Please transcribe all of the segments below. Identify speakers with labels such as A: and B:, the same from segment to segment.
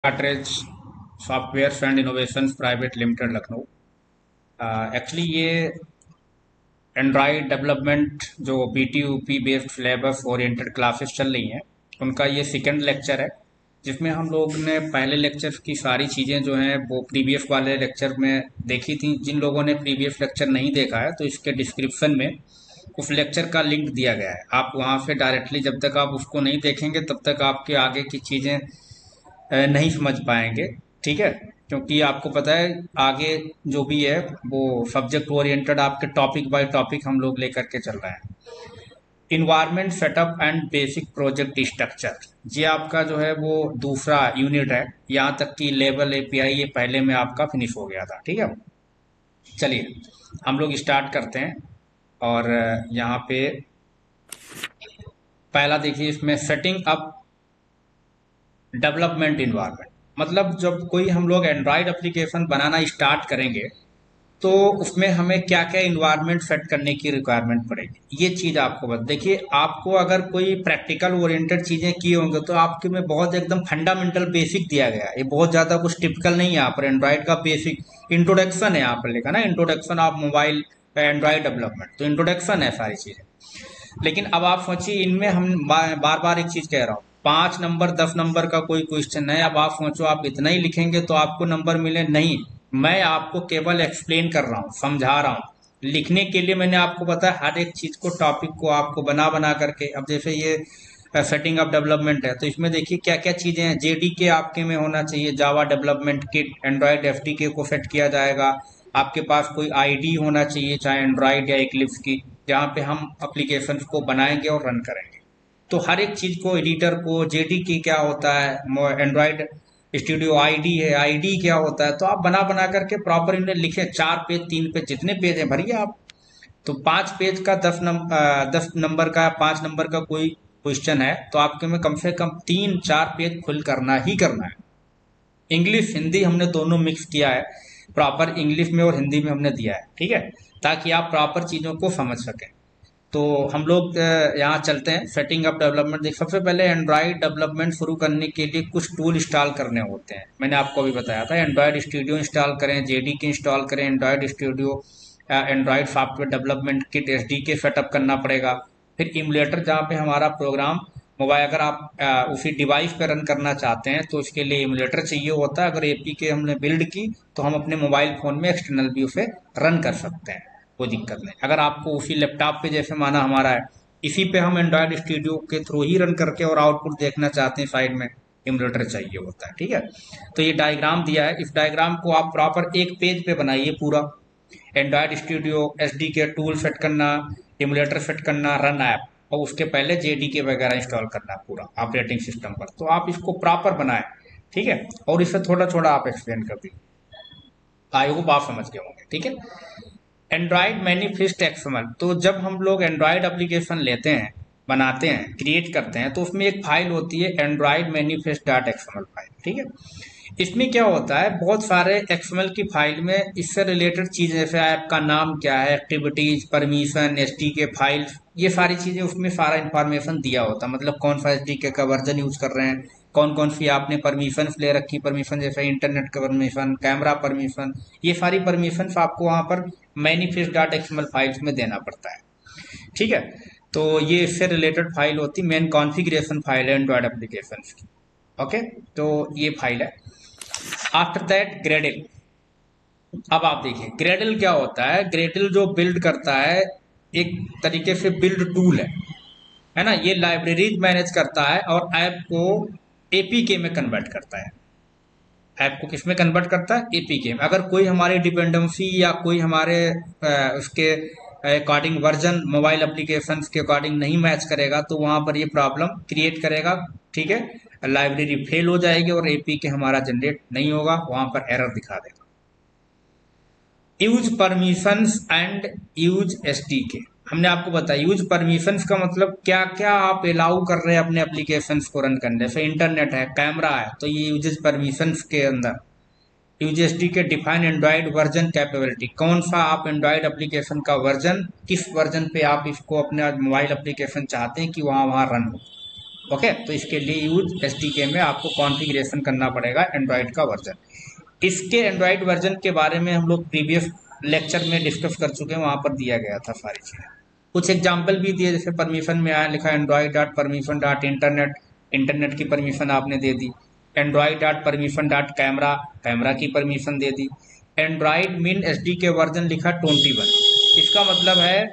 A: Cartridge software and innovations private limited Lucknow. Actually ये Android development जो BTUP based syllabus oriented classes चल रही हैं उनका ये सेकंड लेक्चर है, जिसमें हम लोग ने पहले लेक्चर की सारी चीज़ें जो हैं वो प्रीवियस वाले लेक्चर में देखी थी। जिन लोगों ने प्रीवियस लेक्चर नहीं देखा है तो इसके डिस्क्रिप्शन में उस लेक्चर का लिंक दिया गया है। आप वहाँ से डायरेक्टली जब तक आप उसको नहीं देखेंगे तब तक आपके आगे की चीज़ें नहीं समझ पाएंगे। ठीक है, क्योंकि आपको पता है आगे जो भी है वो सब्जेक्ट ओरिएंटेड आपके टॉपिक बाय टॉपिक हम लोग लेकर के चल रहे हैं। Environment setup and basic project structure, ये आपका जो है वो दूसरा यूनिट है। यहाँ तक कि लेवल API ये पहले में आपका फिनिश हो गया था। ठीक है, चलिए हम लोग स्टार्ट करते हैं। और यहाँ पे पहला देखिए, इसमें सेटिंग अप डेवलपमेंट इन्वायरमेंट, मतलब जब कोई हम लोग एंड्रॉयड एप्लीकेशन बनाना स्टार्ट करेंगे तो उसमें हमें क्या क्या इन्वायरमेंट सेट करने की रिक्वायरमेंट पड़ेगी, ये चीज़ आपको बता। देखिए, आपको अगर कोई प्रैक्टिकल ओरिएंटेड चीज़ें किए होंगे तो आपके में बहुत एकदम फंडामेंटल बेसिक दिया गया है। ये बहुत ज़्यादा कुछ टिपिकल नहीं है। यहाँ पर एंड्रॉयड का बेसिक इंट्रोडक्शन है, यहाँ पर लिखा ना, introduction of mobile Android development, तो इंट्रोडक्शन है सारी चीज़ें। लेकिन अब आप सोचिए, इनमें हम बार बार एक चीज़ कह रहा हूँ, 5 नंबर 10 नंबर का कोई क्वेश्चन है। अब आप सोचो आप इतना ही लिखेंगे तो आपको नंबर मिले, नहीं। मैं आपको केवल एक्सप्लेन कर रहा हूँ, समझा रहा हूँ। लिखने के लिए मैंने आपको बताया हर एक चीज़ को, टॉपिक को आपको बना बना करके। अब जैसे ये सेटिंग अप डेवलपमेंट है तो इसमें देखिए क्या क्या चीज़ें हैं। JDK आपके में होना चाहिए, Java development kit, Android FDK को सेट किया जाएगा। आपके पास कोई ID होना चाहिए, चाहे एंड्रॉयड या इक्लिप्स की, जहाँ पे हम एप्लीकेशन को बनाएंगे और रन करेंगे। तो हर एक चीज़ को, एडिटर को, JDK क्या होता है, एंड्रॉयड स्टूडियो ID है, ID क्या होता है, तो आप बना बना करके प्रॉपर इन्हें लिखे। 4 पेज 3 पेज जितने पेज हैं भरिए आप। तो 5 पेज का 10 नंबर का 5 नंबर का कोई क्वेश्चन है तो आपके में कम से कम 3-4 पेज फुल करना ही करना है। इंग्लिश हिंदी हमने दोनों मिक्स किया है, प्रॉपर इंग्लिश में और हिंदी में हमने दिया है। ठीक है, ताकि आप प्रॉपर चीज़ों को समझ सकें। तो हम लोग यहाँ चलते हैं। सेटिंग अप डेवलपमेंट देख, सबसे पहले एंड्रॉयड डेवलपमेंट शुरू करने के लिए कुछ टूल इंस्टॉल करने होते हैं। मैंने आपको अभी बताया था, एंड्रॉयड स्टूडियो इंस्टॉल करें, JDK इंस्टॉल करें, Android studio, Android software development kit, SDK setup करना पड़ेगा। फिर इमुलेटर, जहाँ पे हमारा प्रोग्राम मोबाइल, अगर आप उसी डिवाइस पे रन करना चाहते हैं तो इसके लिए इमुलेटर चाहिए होता है। अगर APK हमने बिल्ड की तो हम अपने मोबाइल फ़ोन में एक्सटर्नल भी उसे रन कर सकते हैं, कोई दिक्कत नहीं। अगर आपको उसी लैपटॉप पे, जैसे माना हमारा है, इसी पे हम एंड्रॉयड स्टूडियो के थ्रू ही रन करके और आउटपुट देखना चाहते हैं, साइड में इमुलेटर चाहिए होता है। ठीक है, तो ये डायग्राम दिया है, इस डायग्राम को आप प्रॉपर एक पेज पे बनाइए पूरा। Android studio, SDK tool set करना, इमुलेटर सेट करना, रन ऐप, और उसके पहले JDK वगैरह इंस्टॉल करना पूरा ऑपरेटिंग सिस्टम पर। तो आप इसको प्रॉपर बनाएं। ठीक है, और इसे थोड़ा थोड़ा आप एक्सप्लेन कर दीजिए, आई होप आप समझ गए होंगे। ठीक है, एंड्रॉयड मैनिफेस्ट XML, तो जब हम लोग एंड्रॉयड एप्लीकेशन लेते हैं, बनाते हैं, क्रिएट करते हैं, तो उसमें एक फाइल होती है Android manifest dot XML file. ठीक है, इसमें क्या होता है, बहुत सारे XML की फाइल में इससे रिलेटेड चीज़, जैसे ऐप का नाम क्या है, एक्टिविटीज, परमिशन, SDK फाइल, ये सारी चीज़ें, उसमें सारा इन्फॉर्मेशन दिया होता है। मतलब कौन सा SDK का वर्जन यूज कर रहे हैं, कौन कौन सी आपने परमिशन ले रखी, परमिशन जैसे इंटरनेट का परमिशन, कैमरा परमिशन, ये सारी परमिशन आपको वहाँ पर मैनिफेस्ट डॉट XML फाइल्स में देना पड़ता है। ठीक है, तो ये इससे रिलेटेड फाइल होती, मेन कॉन्फ़िगरेशन फाइल है एंड्रॉयड एप्लीकेशन की। ओके, तो ये फाइल है। After that Gradle. अब आप देखिए ग्रेडल क्या होता है। ग्रेडल जो बिल्ड करता है, एक तरीके से बिल्ड टूल है ना। ये लाइब्रेरीज मैनेज करता है और ऐप को APK में कन्वर्ट करता है। ऐप को किस में कन्वर्ट करता है, APK में। अगर कोई हमारे डिपेंडेंसी या कोई हमारे उसके अकॉर्डिंग वर्जन मोबाइल एप्लीकेशंस के अकॉर्डिंग नहीं मैच करेगा तो वहाँ पर ये प्रॉब्लम क्रिएट करेगा। ठीक है, लाइब्रेरी फेल हो जाएगी और APK हमारा जनरेट नहीं होगा, वहाँ पर एरर दिखा देगा। Use permissions and use SDK, हमने आपको बताया यूज परमिशंस का मतलब क्या क्या आप अलाउ कर रहे हैं अपने एप्लीकेशंस को रन करने। जैसे इंटरनेट है, कैमरा है, तो ये यूजेस परमिशंस के अंदर। Use SDK define Android version capability, कौन सा आप एंड्रॉयड एप्लीकेशन का वर्जन, किस वर्जन पे आप इसको अपने मोबाइल एप्लीकेशन चाहते हैं कि वहाँ वहाँ रन हो। ओके, तो इसके लिए यूज एसडीके में आपको कॉन्फ़िगरेशन करना पड़ेगा एंड्रॉयड का वर्जन। इसके एंड्रॉयड वर्जन के बारे में हम लोग प्रीवियस लेक्चर में डिस्कस कर चुके हैं, वहां पर दिया गया था सारी चीज़ें। कुछ एग्जाम्पल भी दिए, जैसे परमिशन में आया लिखा Android dot permission dot internet, internet की परमिशन आपने दे दी। Android dot permission dot camera, camera की परमिशन दे दी। Android min S D K version लिखा 21। इसका मतलब है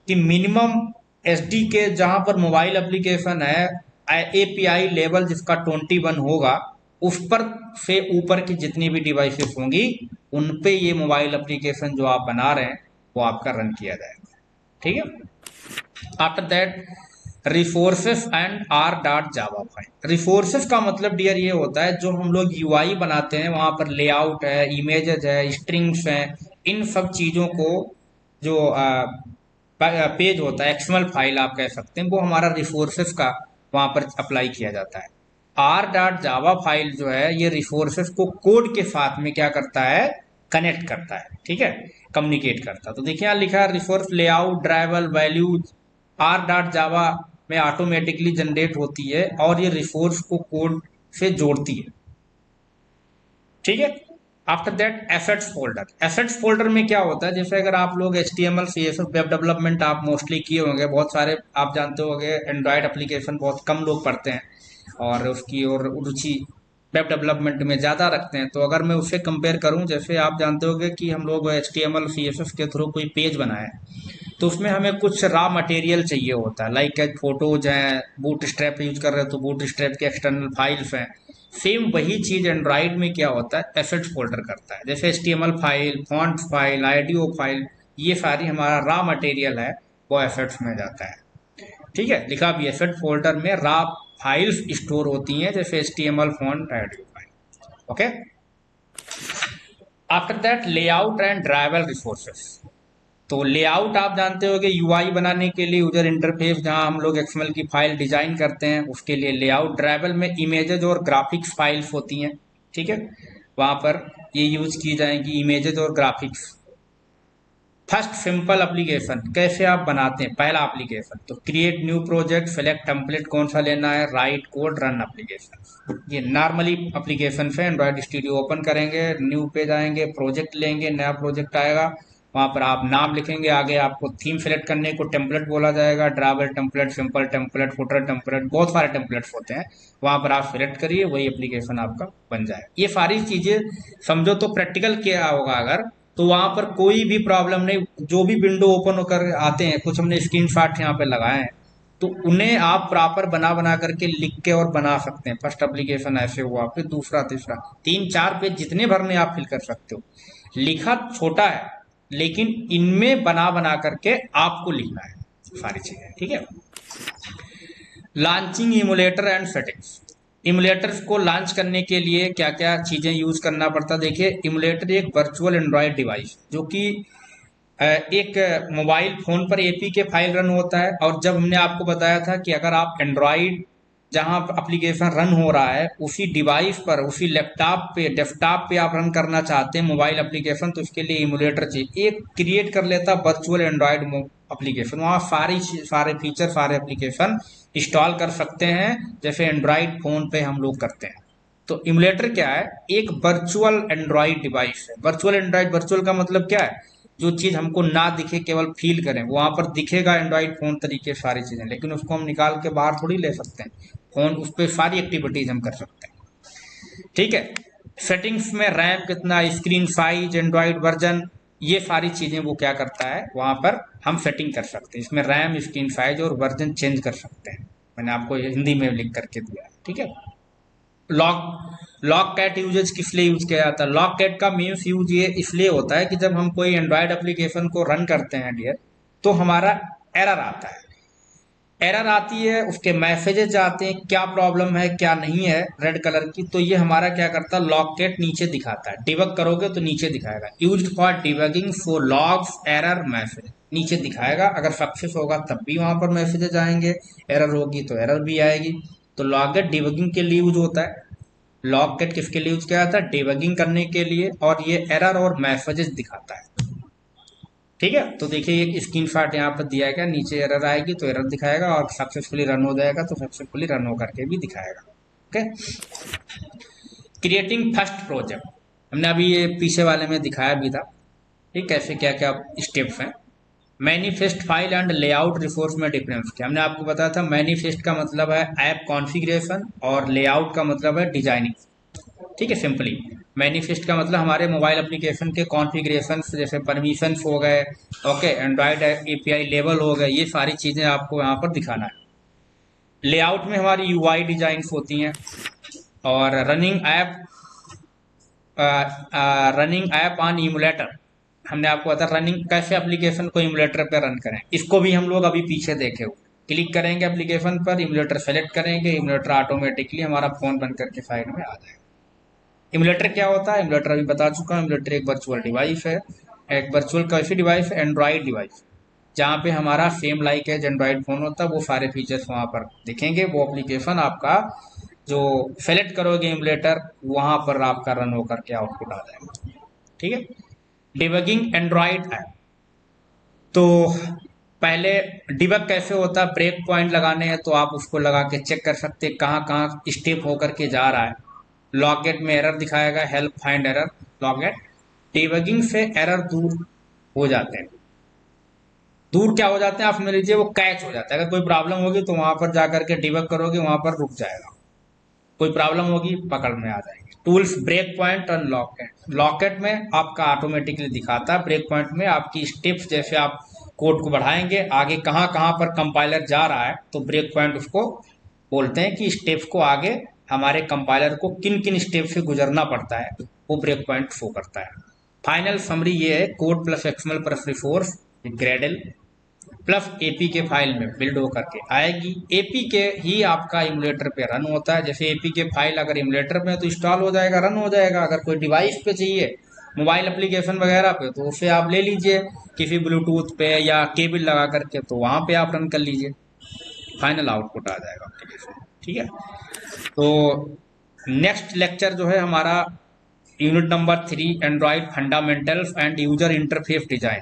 A: कि मिनिमम एस डी के जहाँ पर मोबाइल एप्लीकेशन है, एपीआई लेवल जिसका 21 होगा, उस पर से ऊपर की जितनी भी डिवाइसेस होंगी उन पे ये मोबाइल एप्लीकेशन जो आप बना रहे हैं वो आपका रन किया जाएगा। ठीक है। After that resources and R dot Java file. Resources का मतलब डियर ये होता है जो हम लोग यूआई बनाते हैं, वहां पर लेआउट है, इमेजेस है, स्ट्रिंग्स हैं, इन सब चीजों को जो पेज होता है, एक्सएमएल फाइल आप कह सकते हैं, वो हमारा रिसोर्सेस का वहां पर अप्लाई किया जाता है। आर डॉट जावा फाइल जो है ये रिसोर्सेस को कोड के साथ में क्या करता है, कनेक्ट करता है। ठीक है, कम्युनिकेट करता है। तो देखिए यहाँ लिखा है resource layout driver values R dot जावा में ऑटोमेटिकली जनरेट होती है और ये रिसोर्स को कोड से जोड़ती है। ठीक है। After that assets folder. Assets folder में क्या होता है, जैसे अगर आप लोग HTML CSS वेब डेवलपमेंट आप मोस्टली किए होंगे, बहुत सारे आप जानते होंगे एंड्रॉयड एप्लीकेशन बहुत कम लोग पढ़ते हैं और उसकी और रुचि वेब डेवलपमेंट में ज़्यादा रखते हैं। तो अगर मैं उससे कंपेयर करूं, जैसे आप जानते होंगे कि हम लोग HTML CSS के थ्रू कोई पेज बनाए तो उसमें हमें कुछ रॉ मटेरियल चाहिए होता है, लाइक फोटोज हैं, बूट स्ट्रैप यूज कर रहे हैं तो बूट स्ट्रैप के एक्सटर्नल फाइल्स हैं। सेम वही चीज एंड्रॉइड में क्या होता है, एसेट्स फोल्डर करता है। जैसे HTML file, font file, audio file, ये सारी हमारा रॉ मटेरियल है, वो एसेट्स में जाता है। ठीक है, लिखा भी एसेट फोल्डर में रॉ फाइल्स स्टोर होती हैं, जैसे HTML font, audio file. Okay. After that layout and driver resources. तो लेआउट आप जानते हो कि यूआई बनाने के लिए यूजर इंटरफेस जहां हम लोग एक्सएमएल की फाइल डिजाइन करते हैं उसके लिए लेआउट। ड्राइवर में इमेजेस और ग्राफिक्स फाइल्स होती हैं। ठीक है, वहां पर ये यूज की जाएंगी इमेजेस और ग्राफिक्स। फर्स्ट सिंपल एप्लीकेशन कैसे आप बनाते हैं, पहला एप्लीकेशन तो create new project, select template कौन सा लेना है, राइट कोड, रन एप्लीकेशन। ये नॉर्मली एप्लीकेशन से एंड्रॉइड स्टूडियो ओपन करेंगे, न्यू पे जाएंगे, प्रोजेक्ट लेंगे, नया प्रोजेक्ट आएगा, वहां पर आप नाम लिखेंगे, आगे आपको थीम सेलेक्ट करने को टेम्पलेट बोला जाएगा, driver template, simple template, footer template, बहुत सारे टेम्पलेट्स होते हैं, वहां पर आप सिलेक्ट करिए, वही एप्लीकेशन आपका बन जाए। ये सारी चीजें समझो तो प्रैक्टिकल किया होगा अगर, तो वहां पर कोई भी प्रॉब्लम नहीं। जो भी विंडो ओपन होकर आते हैं, कुछ हमने स्क्रीनशॉट यहाँ पे लगाए हैं, तो उन्हें आप प्रॉपर बना बना करके लिख के और बना सकते हैं। फर्स्ट एप्लीकेशन ऐसे हुआ, फिर दूसरा, तीसरा, 3-4 पेज जितने भरने आप फिल कर सकते हो। लिखा छोटा है लेकिन इनमें बना बना करके आपको लिखना है सारी चीजें। ठीक है। Launching emulator and settings. Emulators को लॉन्च करने के लिए क्या क्या चीजें यूज करना पड़ता है। देखिए, इमुलेटर एक वर्चुअल एंड्रॉयड डिवाइस जो कि एक मोबाइल फोन पर एपी के फाइल रन होता है। और जब हमने आपको बताया था कि अगर आप एंड्रॉयड जहां एप्लीकेशन रन हो रहा है उसी डिवाइस पर, उसी लैपटॉप पे, डेस्कटॉप पे आप रन करना चाहते हैं मोबाइल एप्लीकेशन, तो इसके लिए इमुलेटर चाहिए। एक क्रिएट कर लेता वर्चुअल एंड्रॉयड एप्लीकेशन, वहाँ सारे फीचर, सारे एप्लीकेशन इंस्टॉल कर सकते हैं जैसे एंड्रॉयड फोन पे हम लोग करते हैं। तो इमुलेटर क्या है, एक वर्चुअल एंड्रॉयड डिवाइस है। वर्चुअल एंड्रॉयड, वर्चुअल का मतलब क्या है, जो चीज हमको ना दिखे, केवल फील करें, वहां पर दिखेगा एंड्रॉइड फोन तरीके सारी चीजें, लेकिन उसको हम निकाल के बाहर थोड़ी ले सकते हैं। फोन उस पर सारी एक्टिविटीज हम कर सकते हैं। ठीक है। सेटिंग्स में रैम कितना, स्क्रीन साइज, एंड्रॉइड वर्जन, ये सारी चीजें वो क्या करता है, वहां पर हम सेटिंग कर सकते हैं। इसमें रैम, स्क्रीन साइज और वर्जन चेंज कर सकते हैं। मैंने आपको हिंदी में लिख करके दिया। ठीक है। लॉक कैट यूजेज किस लिए यूज किया जाता है। लॉक कैट का मीन्स यूज ये इसलिए होता है कि जब हम कोई एंड्रॉयड एप्लीकेशन को रन करते हैं डियर, तो हमारा एरर आता है। एरर आती है, उसके मैसेजेस आते हैं, क्या प्रॉब्लम है क्या नहीं है, रेड कलर की, तो ये हमारा क्या करता है, लॉक कैट नीचे दिखाता है। डिबग करोगे तो नीचे दिखाएगा, used for debugging for logs error message, नीचे दिखाएगा। अगर सक्सेस होगा तब भी वहां पर मैसेजेस आएंगे, एरर होगी तो एरर भी आएगी। तो लॉक कैट डिबगिंग के लिए यूज होता है। लॉक कैट किसके लिए यूज किया जाता है, डिबगिंग करने के लिए, और ये एरर और मैसेजेस दिखाता है। ठीक है। तो देखिए एक स्क्रीनशॉट यहाँ पर दिया गया, नीचे एरर आएगी तो एरर दिखाएगा, और सक्सेसफुली रन हो जाएगा तो सक्सेसफुली रन हो करके भी दिखाएगा। ओके। क्रिएटिंग फर्स्ट प्रोजेक्ट हमने अभी ये पीछे वाले में दिखाया भी था, ठीक, कैसे क्या क्या स्टेप्स हैं। Manifest file and layout resource में डिफरेंस क्या हमने आपको बताया था। मैनिफेस्ट का मतलब है ऐप कॉन्फ़िगरेशन और लेआउट का मतलब है डिजाइनिंग, ठीक है। सिंपली मैनिफेस्ट का मतलब हमारे मोबाइल एप्लीकेशन के कॉन्फ़िगरेशन, जैसे परमिशंस हो गए, ओके, एंड्रॉयड एपीआई लेवल हो गए, ये सारी चीज़ें आपको यहाँ पर दिखाना है। लेआउट में हमारी यूआई डिजाइंस होती हैं, और रनिंग ऐप ऑन इमुलेटर हमने आपको बताया रनिंग कैसे एप्लीकेशन को इमुलेटर पे रन करें, इसको भी हम लोग अभी पीछे देखे हुए। क्लिक करेंगे एप्लीकेशन पर, इमुलेटर सेलेक्ट करेंगे, इमुलेटर ऑटोमेटिकली हमारा फोन बन करके साइड में आ जाएगा। इमुलेटर क्या होता है, इमुलेटर अभी बता चुका हूँ। इमुलेटर एक वर्चुअल डिवाइस है, एक वर्चुअल कैसी डिवाइस है, एंड्रॉइड डिवाइस, जहाँ पे हमारा same like as Android phone होता है, वो सारे फीचर्स वहाँ पर दिखेंगे। वो एप्लीकेशन आपका जो सेलेक्ट करोगे इमुलेटर, वहाँ पर आपका रन होकर के आउटपुट आ जाएगा, ठीक है। डिबगिंग एंड्रॉइड ऐप, तो पहले डिबग कैसे होता है, ब्रेक पॉइंट लगाने हैं तो आप उसको लगा के चेक कर सकते हैं कहाँ कहाँ स्टेप होकर के जा रहा है। लॉगेट में एरर दिखाएगा, हेल्प फाइंड एरर लॉगेट। डिबगिंग से एरर दूर हो जाते हैं। दूर क्या हो जाते हैं, आप समझ लीजिए वो कैच हो जाता है। अगर कोई प्रॉब्लम होगी तो वहां पर जाकर के डिबग करोगे, वहां पर रुक जाएगा। कोई प्रॉब्लम होगी पकड़ में आ जाएगी। टूल्स ब्रेक पॉइंट और लॉकेट, लॉकेट में आपका ऑटोमेटिकली दिखाता है, ब्रेक पॉइंट में आपकी स्टेप्स, जैसे आप कोड को बढ़ाएंगे आगे कहाँ कहाँ पर कंपाइलर जा रहा है, तो ब्रेक पॉइंट उसको बोलते हैं कि स्टेप्स को आगे हमारे कंपाइलर को किन किन स्टेप से गुजरना पड़ता है, वो ब्रेक पॉइंट शो करता है। फाइनल समरी ये है, code plus XML plus resource Gradle plus AP के फाइल में बिल्ड होकर के आएगी। एपी के ही आपका इमुलेटर पे रन होता है। जैसे एपी के फाइल अगर इमुलेटर में है तो इंस्टॉल हो जाएगा, रन हो जाएगा। अगर कोई डिवाइस पे चाहिए, मोबाइल एप्लीकेशन वगैरह पे, तो उसे आप ले लीजिए किसी ब्लूटूथ पे या केबल लगा करके, तो वहां पे आप रन कर लीजिए, फाइनल आउटपुट आ जाएगा एप्लीकेशन, ठीक है। तो नेक्स्ट लेक्चर जो है हमारा unit number 3, Android fundamentals and user interface design.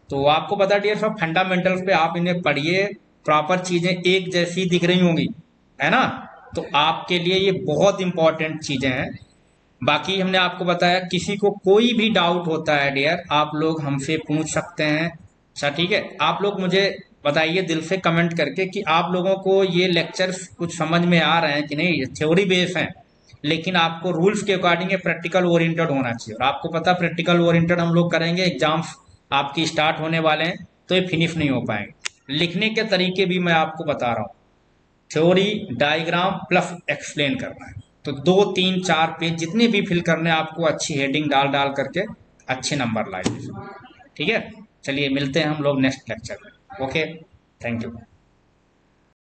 A: तो आपको बता दिया सब फंडामेंटल्स पे, आप इन्हें पढ़िए, प्रॉपर चीजें एक जैसी दिख रही होंगी, है ना। तो आपके लिए ये बहुत इंपॉर्टेंट चीजें हैं। बाकी हमने आपको बताया, किसी को कोई भी डाउट होता है डियर, आप लोग हमसे पूछ सकते हैं। अच्छा ठीक है, आप लोग मुझे बताइए दिल से कमेंट करके कि आप लोगों को ये लेक्चर्स कुछ समझ में आ रहे हैं कि नहीं। ये थ्योरी बेस हैं, लेकिन आपको रूल्स के अकॉर्डिंग प्रैक्टिकल ओरिएंटेड होना चाहिए। और आपको पता प्रैक्टिकल ओरिएंटेड हम लोग करेंगे, एग्जाम्स आपकी स्टार्ट होने वाले हैं तो ये फिनिश नहीं हो पाएंगे। लिखने के तरीके भी मैं आपको बता रहा हूँ, थ्योरी डायग्राम प्लस एक्सप्लेन करना है। तो 2 3 4 पेज जितने भी फिल करने हैं आपको, अच्छी हेडिंग डाल डाल करके अच्छे नंबर लाइए, ठीक है। चलिए मिलते हैं हम लोग नेक्स्ट लेक्चर में। Okay, thank you.